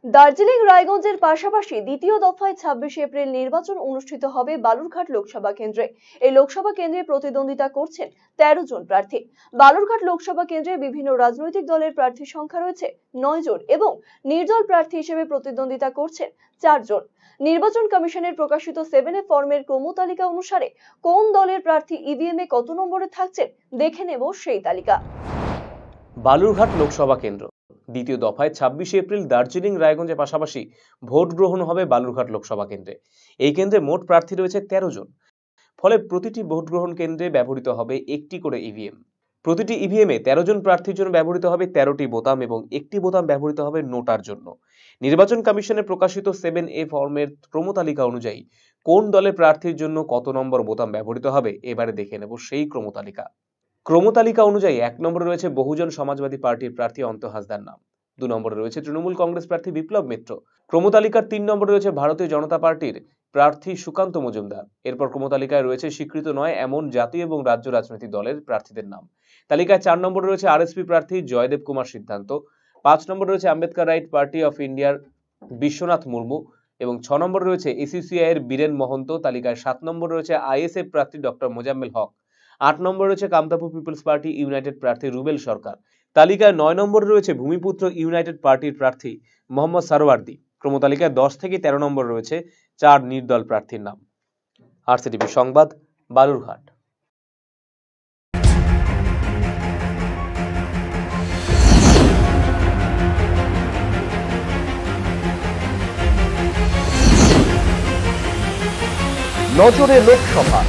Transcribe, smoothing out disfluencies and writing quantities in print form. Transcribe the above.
দার্জিলিং রায়গঞ্জের পাশাপাশি দ্বিতীয় দফায় 26 এপ্রিল নির্বাচন অনুষ্ঠিত হবে বালুরঘাট লোকসভা কেন্দ্রে। এই লোকসভা কেন্দ্রে প্রতিদ্বন্দ্বিতা করছেন 13 জন প্রার্থী। বালুরঘাট লোকসভা কেন্দ্রে বিভিন্ন রাজনৈতিক দলের প্রার্থীর সংখ্যা রয়েছে 9 জন এবং নির্দল প্রার্থী হিসেবে প্রতিদ্বন্দ্বিতা করছেন 4 জন। নির্বাচন কমিশনের প্রকাশিত 7A ফর্মের ক্রমতালিকা অনুসারে কোন দলের প্রার্থী ইভিএম এ কত নম্বরে থাকছেন দেখে নেব সেই তালিকা। বালুরঘাট লোকসভা কেন্দ্র দ্বিতীয় দফায় 26 এপ্রিল দার্জিলিং রায়গঞ্জের পাশাপাশি ভোট গ্রহণ হবে বালুরঘাট লোকসভা কেন্দ্রে। এই কেন্দ্রে মোট প্রার্থী রয়েছে 13 জন। ফলে প্রতিটি ভোট গ্রহণ কেন্দ্রে ব্যবহৃত হবে একটি করে ইভিএম। প্রতিটি ইভিএমে 13 জন প্রার্থীর জন্য ব্যবহৃত হবে 13টি বোতাম এবং একটি বোতাম ব্যবহৃত হবে নোটার জন্য। নির্বাচন কমিশনের প্রকাশিত 7A ফর্মের ক্রমতালিকা অনুযায়ী কোন দলের প্রার্থীর জন্য কত নম্বর বোতাম ব্যবহৃত হবে এবারে দেখে নেব সেই ক্রমতালিকা। ক্রমতালিকা অনুযায়ী 1 নম্বরে রয়েছে বহুজন সমাজবাদী পার্টির প্রার্থী অন্ত হাসদার নাম। 2 নম্বরে রয়েছে তৃণমূল কংগ্রেস প্রার্থী বিপ্লব মিত্র। ক্রমতালিকার 3 নম্বরে রয়েছে ভারতীয় জনতা পার্টির প্রার্থী সুকান্ত মজুমদার। এরপর ক্রমতালিকায় রয়েছে স্বীকৃত নয় এমন জাতীয় এবং রাজ্য রাজনৈতিক দলের প্রার্থীদের নাম। তালিকায় 4 নম্বরে রয়েছে আরএসপি প্রার্থী জয়দেব কুমার সিদ্ধান্ত। 5 নম্বরে রয়েছে আম্বেদকর রাইট পার্টি অফ ইন্ডিয়ার বিশ্বনাথ মুর্মু এবং 6 নম্বরে রয়েছে এসিসিআই এর বীরেন মহন্ত। তালিকায় 7 নম্বরে রয়েছে আইএসএফ প্রার্থী ডক্টর মোজাম্মেল হক। 8 নম্বরে রয়েছে কামতাপুর পিপলস পার্টি ইউনাইটেড প্রার্থী রুবেল সরকার। তালিকায় 9 নম্বরে রয়েছে ভূমিপুত্র ইউনাইটেড পার্টির প্রার্থী মোহাম্মদ সারওয়ার্দী। ক্রমতালিকায় 10 থেকে 13 নম্বরে রয়েছে 4 নির্দল প্রার্থীর নাম। আরসিটিভি সংবাদ, বালুরঘাট। নজরে লোকসভা।